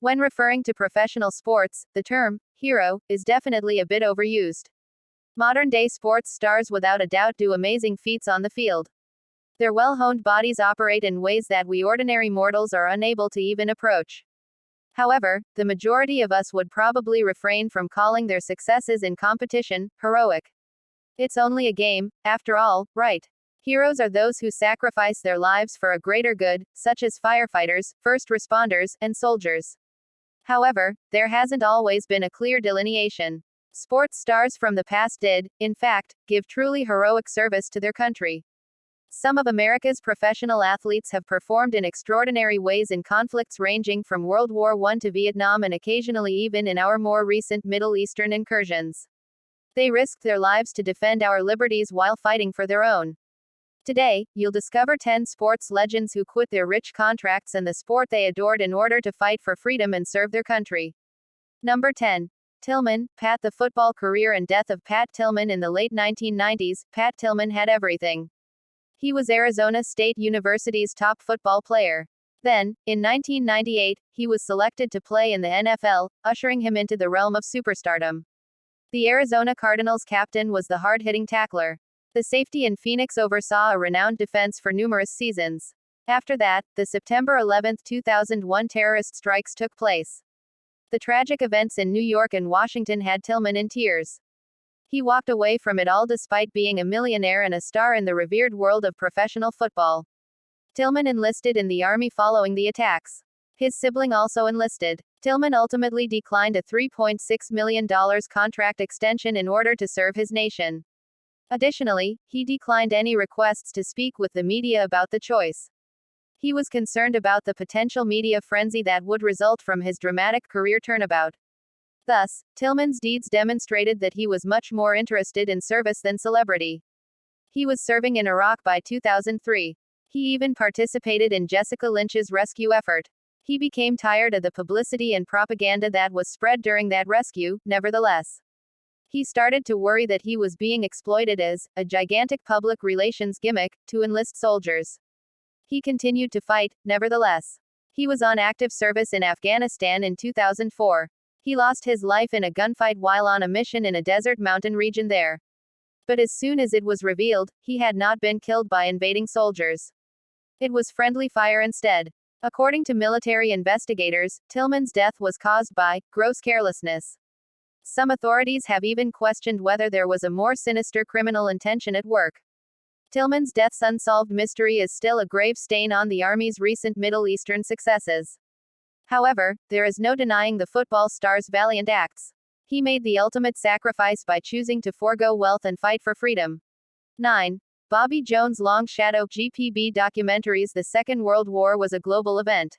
When referring to professional sports, the term hero is definitely a bit overused. Modern day sports stars without a doubt do amazing feats on the field. Their well honed bodies operate in ways that we ordinary mortals are unable to even approach. However, the majority of us would probably refrain from calling their successes in competition heroic. It's only a game, after all, right? Heroes are those who sacrifice their lives for a greater good, such as firefighters, first responders, and soldiers. However, there hasn't always been a clear delineation. Sports stars from the past did, in fact, give truly heroic service to their country. Some of America's professional athletes have performed in extraordinary ways in conflicts ranging from World War I to Vietnam and occasionally even in our more recent Middle Eastern incursions. They risked their lives to defend our liberties while fighting for their own. Today, you'll discover 10 sports legends who quit their rich contracts and the sport they adored in order to fight for freedom and serve their country. Number 10. Tillman, Pat. The football career and death of Pat Tillman in the late 1990s. Pat Tillman had everything. He was Arizona State University's top football player. Then, in 1998, he was selected to play in the NFL, ushering him into the realm of superstardom. The Arizona Cardinals captain was the hard-hitting tackler. The safety in Phoenix oversaw a renowned defense for numerous seasons. After that, the September 11, 2001 terrorist strikes took place. The tragic events in New York and Washington had Tillman in tears. He walked away from it all despite being a millionaire and a star in the revered world of professional football. Tillman enlisted in the Army following the attacks. His sibling also enlisted. Tillman ultimately declined a $3.6 million contract extension in order to serve his nation. Additionally, he declined any requests to speak with the media about the choice. He was concerned about the potential media frenzy that would result from his dramatic career turnabout. Thus, Tillman's deeds demonstrated that he was much more interested in service than celebrity. He was serving in Iraq by 2003. He even participated in Jessica Lynch's rescue effort. He became tired of the publicity and propaganda that was spread during that rescue, nevertheless. He started to worry that he was being exploited as a gigantic public relations gimmick to enlist soldiers. He continued to fight, nevertheless. He was on active service in Afghanistan in 2004. He lost his life in a gunfight while on a mission in a desert mountain region there. But as soon as it was revealed, he had not been killed by invading soldiers. It was friendly fire instead. According to military investigators, Tillman's death was caused by gross carelessness. Some authorities have even questioned whether there was a more sinister criminal intention at work. Tillman's death's unsolved mystery is still a grave stain on the Army's recent Middle Eastern successes. However, there is no denying the football star's valiant acts. He made the ultimate sacrifice by choosing to forego wealth and fight for freedom. 9. Bobby Jones' Long Shadow GPB documentaries. The Second World War was a global event.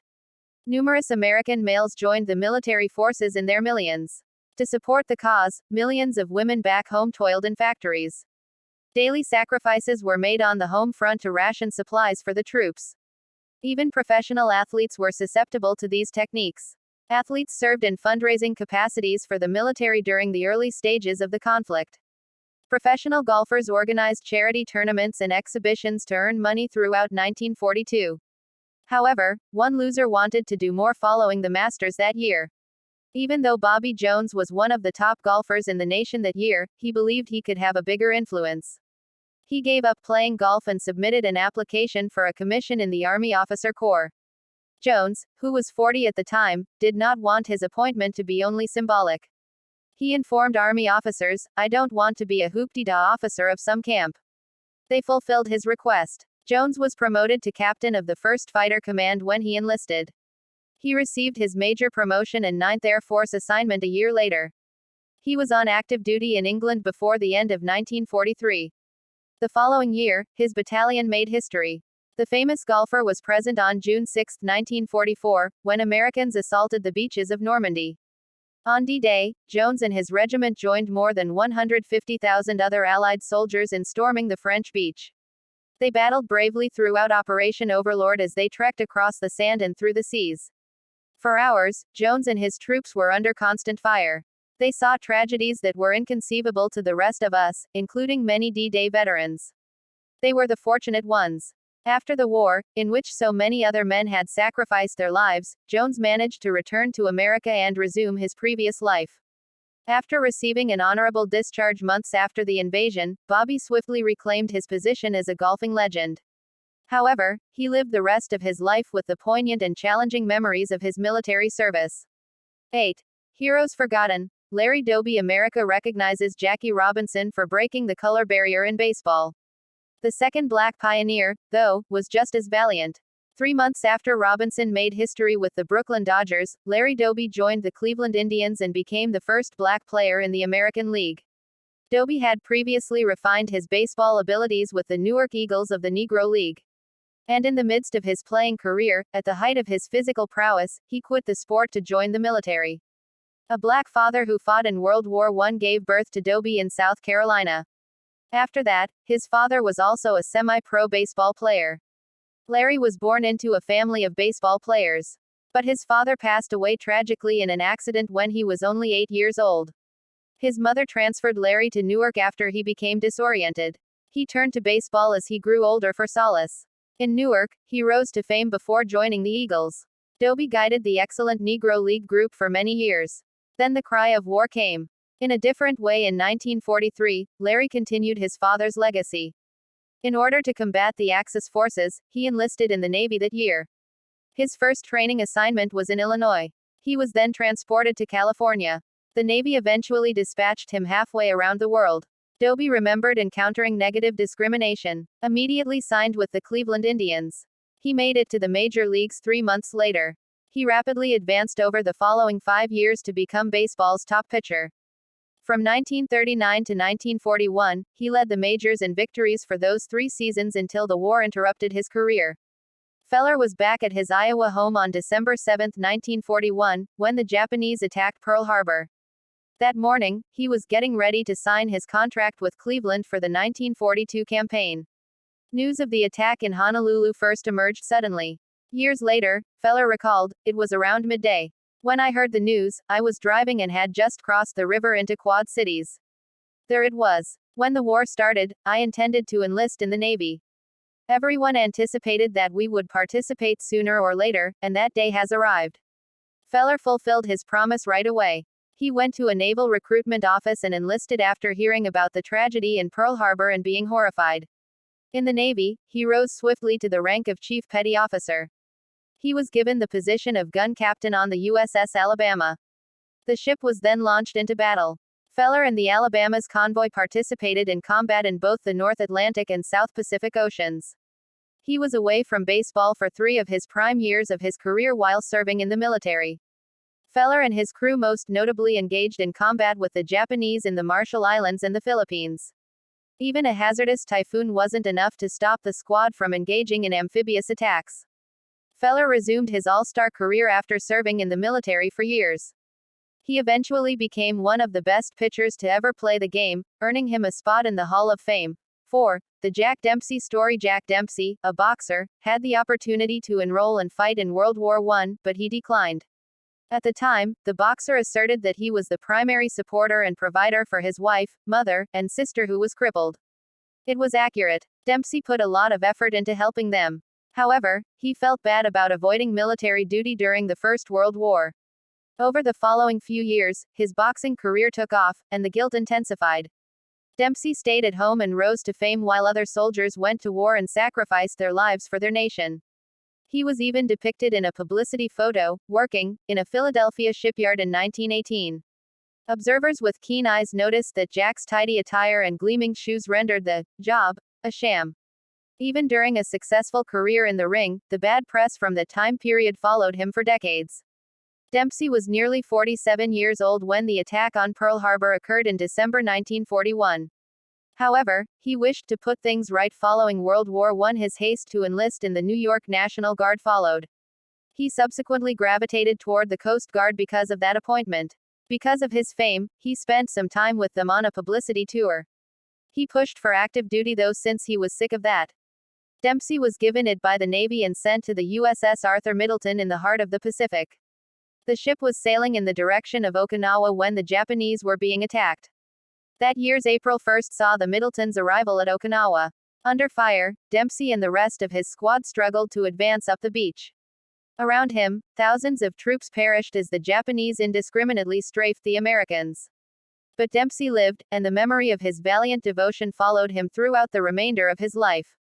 Numerous American males joined the military forces in their millions. To support the cause, millions of women back home toiled in factories. Daily sacrifices were made on the home front to ration supplies for the troops. Even professional athletes were susceptible to these techniques. Athletes served in fundraising capacities for the military during the early stages of the conflict. Professional golfers organized charity tournaments and exhibitions to earn money throughout 1942. However, one loser wanted to do more following the Masters that year. Even though Bobby Jones was one of the top golfers in the nation that year, he believed he could have a bigger influence. He gave up playing golf and submitted an application for a commission in the Army Officer Corps. Jones, who was 40 at the time, did not want his appointment to be only symbolic. He informed Army officers, "I don't want to be a hoop-de-da officer of some camp." They fulfilled his request. Jones was promoted to captain of the 1st Fighter Command when he enlisted. He received his major promotion and 9th Air Force assignment a year later. He was on active duty in England before the end of 1943. The following year, his battalion made history. The famous golfer was present on June 6, 1944, when Americans assaulted the beaches of Normandy. On D-Day, Jones and his regiment joined more than 150,000 other Allied soldiers in storming the French beach. They battled bravely throughout Operation Overlord as they trekked across the sand and through the seas. For hours, Jones and his troops were under constant fire. They saw tragedies that were inconceivable to the rest of us, including many D-Day veterans. They were the fortunate ones. After the war, in which so many other men had sacrificed their lives, Jones managed to return to America and resume his previous life. After receiving an honorable discharge months after the invasion, Bobby swiftly reclaimed his position as a golfing legend. However, he lived the rest of his life with the poignant and challenging memories of his military service. 8. Heroes forgotten. Larry Doby. America recognizes Jackie Robinson for breaking the color barrier in baseball. The second black pioneer, though, was just as valiant. 3 months after Robinson made history with the Brooklyn Dodgers, Larry Doby joined the Cleveland Indians and became the first black player in the American League. Doby had previously refined his baseball abilities with the Newark Eagles of the Negro League. And in the midst of his playing career, at the height of his physical prowess, he quit the sport to join the military. A black father who fought in World War I gave birth to Doby in South Carolina. After that, his father was also a semi-pro baseball player. Larry was born into a family of baseball players. But his father passed away tragically in an accident when he was only 8 years old. His mother transferred Larry to Newark after he became disoriented. He turned to baseball as he grew older for solace. In Newark, he rose to fame before joining the Eagles. Doby guided the excellent Negro League group for many years. Then the cry of war came. In a different way in 1943, Larry continued his father's legacy. In order to combat the Axis forces, he enlisted in the Navy that year. His first training assignment was in Illinois. He was then transported to California. The Navy eventually dispatched him halfway around the world. Doby remembered encountering negative discrimination. Immediately signed with the Cleveland Indians. He made it to the major leagues 3 months later. He rapidly advanced over the following 5 years to become baseball's top pitcher. From 1939 to 1941, he led the majors in victories for those 3 seasons until the war interrupted his career. Feller was back at his Iowa home on December 7, 1941, when the Japanese attacked Pearl Harbor. That morning, he was getting ready to sign his contract with Cleveland for the 1942 campaign. News of the attack in Honolulu first emerged suddenly. Years later, Feller recalled, "It was around midday. When I heard the news, I was driving and had just crossed the river into Quad Cities. There it was. When the war started, I intended to enlist in the Navy. Everyone anticipated that we would participate sooner or later, and that day has arrived." Feller fulfilled his promise right away. He went to a naval recruitment office and enlisted after hearing about the tragedy in Pearl Harbor and being horrified. In the Navy, he rose swiftly to the rank of Chief Petty Officer. He was given the position of gun captain on the USS Alabama. The ship was then launched into battle. Feller and the Alabama's convoy participated in combat in both the North Atlantic and South Pacific Oceans. He was away from baseball for 3 of his prime years of his career while serving in the military. Feller and his crew most notably engaged in combat with the Japanese in the Marshall Islands and the Philippines. Even a hazardous typhoon wasn't enough to stop the squad from engaging in amphibious attacks. Feller resumed his all-star career after serving in the military for years. He eventually became one of the best pitchers to ever play the game, earning him a spot in the Hall of Fame. 4. The Jack Dempsey story. Jack Dempsey, a boxer, had the opportunity to enroll and fight in World War I, but he declined. At the time, the boxer asserted that he was the primary supporter and provider for his wife, mother, and sister who was crippled. It was accurate. Dempsey put a lot of effort into helping them. However, he felt bad about avoiding military duty during the First World War. Over the following few years, his boxing career took off, and the guilt intensified. Dempsey stayed at home and rose to fame while other soldiers went to war and sacrificed their lives for their nation. He was even depicted in a publicity photo, working, in a Philadelphia shipyard in 1918. Observers with keen eyes noticed that Jack's tidy attire and gleaming shoes rendered the job a sham. Even during a successful career in the ring, the bad press from that time period followed him for decades. Dempsey was nearly 47 years old when the attack on Pearl Harbor occurred in December 1941. However, he wished to put things right following World War I. His haste to enlist in the New York National Guard followed. He subsequently gravitated toward the Coast Guard because of that appointment. Because of his fame, he spent some time with them on a publicity tour. He pushed for active duty though since he was sick of that. Dempsey was given it by the Navy and sent to the USS Arthur Middleton in the heart of the Pacific. The ship was sailing in the direction of Okinawa when the Japanese were being attacked. That year's April 1 saw the Middleton's arrival at Okinawa. Under fire, Dempsey and the rest of his squad struggled to advance up the beach. Around him, thousands of troops perished as the Japanese indiscriminately strafed the Americans. But Dempsey lived, and the memory of his valiant devotion followed him throughout the remainder of his life.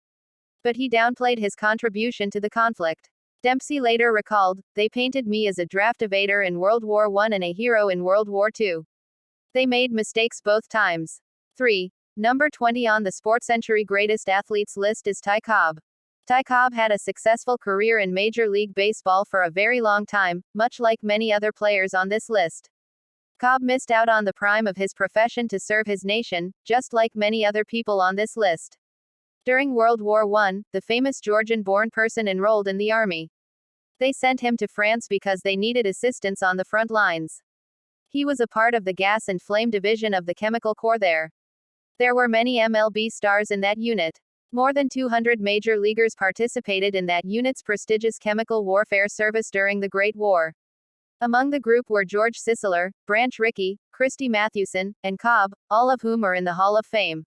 But he downplayed his contribution to the conflict. Dempsey later recalled, "They painted me as a draft evader in World War I and a hero in World War II. They made mistakes both times." 3. Number 20 on the SportsCentury Greatest Athletes list is Ty Cobb. Ty Cobb had a successful career in Major League Baseball for a very long time, much like many other players on this list. Cobb missed out on the prime of his profession to serve his nation, just like many other people on this list. During World War I, the famous Georgian-born person enrolled in the army. They sent him to France because they needed assistance on the front lines. He was a part of the gas and flame division of the Chemical Corps there. There were many MLB stars in that unit. More than 200 major leaguers participated in that unit's prestigious chemical warfare service during the Great War. Among the group were George Sisler, Branch Rickey, Christy Mathewson, and Cobb, all of whom are in the Hall of Fame.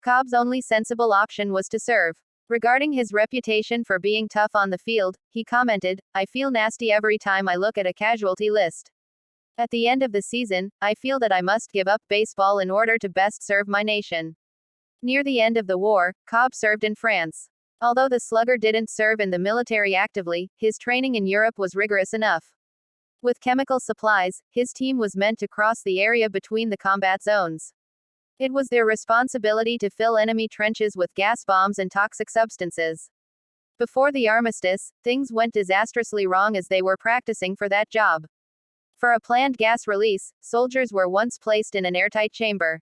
Cobb's only sensible option was to serve. Regarding his reputation for being tough on the field, he commented, "I feel nasty every time I look at a casualty list. At the end of the season, I feel that I must give up baseball in order to best serve my nation." Near the end of the war, Cobb served in France. Although the slugger didn't serve in the military actively, his training in Europe was rigorous enough. With chemical supplies, his team was meant to cross the area between the combat zones. It was their responsibility to fill enemy trenches with gas bombs and toxic substances. Before the armistice, things went disastrously wrong as they were practicing for that job. For a planned gas release, soldiers were once placed in an airtight chamber.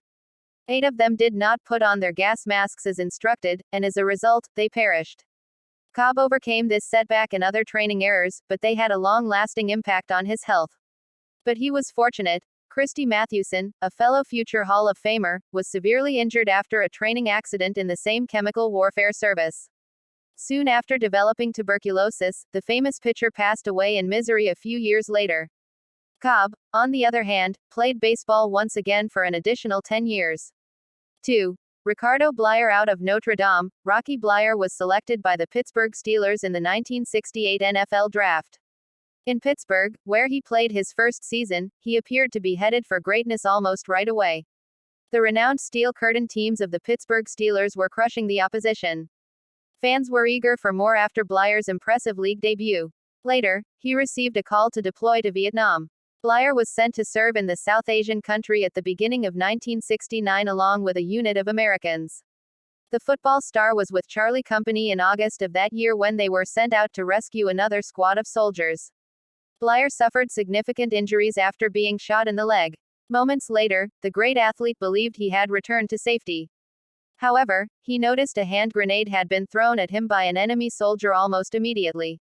8 of them did not put on their gas masks as instructed, and as a result, they perished. Cobb overcame this setback and other training errors, but they had a long-lasting impact on his health. But he was fortunate. Christy Mathewson, a fellow future Hall of Famer, was severely injured after a training accident in the same chemical warfare service. Soon after developing tuberculosis, the famous pitcher passed away in misery a few years later. Cobb, on the other hand, played baseball once again for an additional 10 years. 2. Ricardo Bleier. Out of Notre Dame, Rocky Bleier was selected by the Pittsburgh Steelers in the 1968 NFL Draft. In Pittsburgh, where he played his first season, he appeared to be headed for greatness almost right away. The renowned Steel Curtain teams of the Pittsburgh Steelers were crushing the opposition. Fans were eager for more after Bleier's impressive league debut. Later, he received a call to deploy to Vietnam. Bleier was sent to serve in the South Asian country at the beginning of 1969 along with a unit of Americans. The football star was with Charlie Company in August of that year when they were sent out to rescue another squad of soldiers. Bleier suffered significant injuries after being shot in the leg. Moments later, the great athlete believed he had returned to safety. However, he noticed a hand grenade had been thrown at him by an enemy soldier almost immediately.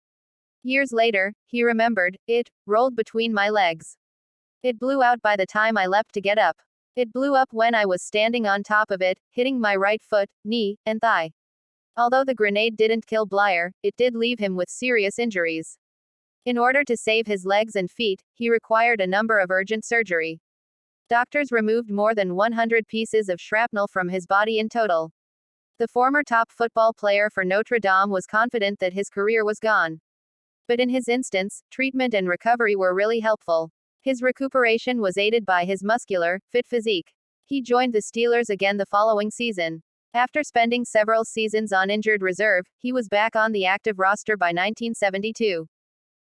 Years later, he remembered, "It rolled between my legs. It blew out by the time I leapt to get up. It blew up when I was standing on top of it, hitting my right foot, knee, and thigh." Although the grenade didn't kill Bleier, it did leave him with serious injuries. In order to save his legs and feet, he required a number of urgent surgery. Doctors removed more than 100 pieces of shrapnel from his body in total. The former top football player for Notre Dame was confident that his career was gone. But in his instance, treatment and recovery were really helpful. His recuperation was aided by his muscular, fit physique. He joined the Steelers again the following season. After spending several seasons on injured reserve, he was back on the active roster by 1972.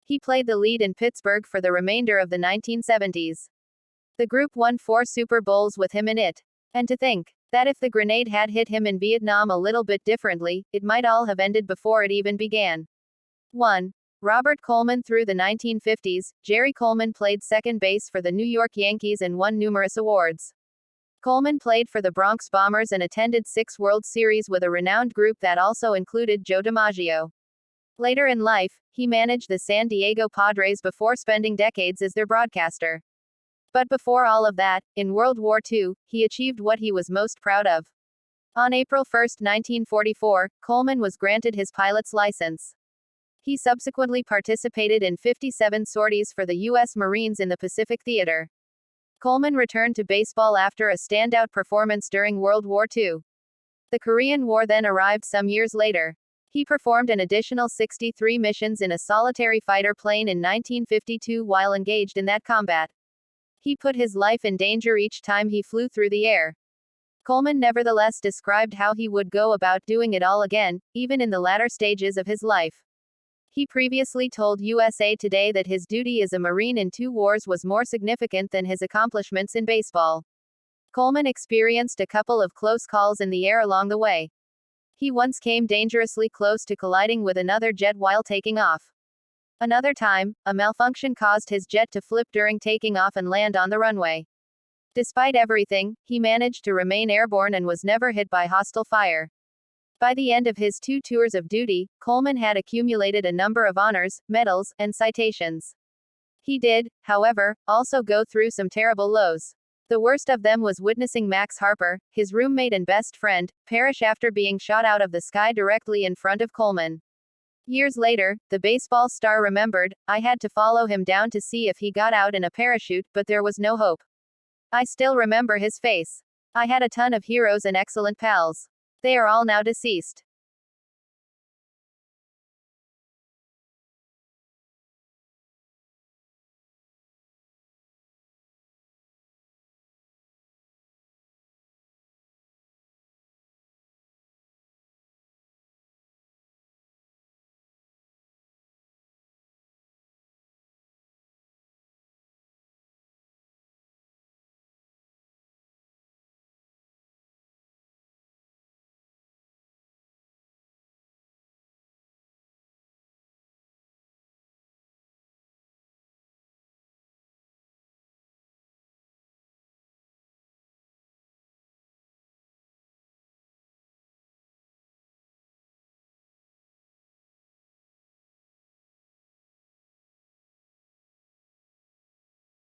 He played the lead in Pittsburgh for the remainder of the 1970s. The group won 4 Super Bowls with him in it. And to think that if the grenade had hit him in Vietnam a little bit differently, it might all have ended before it even began. 1. Robert Coleman. Through the 1950s, Jerry Coleman played second base for the New York Yankees and won numerous awards. Coleman played for the Bronx Bombers and attended 6 World Series with a renowned group that also included Joe DiMaggio. Later in life, he managed the San Diego Padres before spending decades as their broadcaster. But before all of that, in World War II, he achieved what he was most proud of. On April 1, 1944, Coleman was granted his pilot's license. He subsequently participated in 57 sorties for the U.S. Marines in the Pacific Theater. Coleman returned to baseball after a standout performance during World War II. The Korean War then arrived some years later. He performed an additional 63 missions in a solitary fighter plane in 1952 while engaged in that combat. He put his life in danger each time he flew through the air. Coleman nevertheless described how he would go about doing it all again, even in the latter stages of his life. He previously told USA Today that his duty as a Marine in 2 wars was more significant than his accomplishments in baseball. Coleman experienced a couple of close calls in the air along the way. He once came dangerously close to colliding with another jet while taking off. Another time, a malfunction caused his jet to flip during taking off and land on the runway. Despite everything, he managed to remain airborne and was never hit by hostile fire. By the end of his 2 tours of duty, Coleman had accumulated a number of honors, medals, and citations. He did, however, also go through some terrible lows. The worst of them was witnessing Max Harper, his roommate and best friend, perish after being shot out of the sky directly in front of Coleman. Years later, the baseball star remembered, "I had to follow him down to see if he got out in a parachute, but there was no hope. I still remember his face. I had a ton of heroes and excellent pals. They are all now deceased.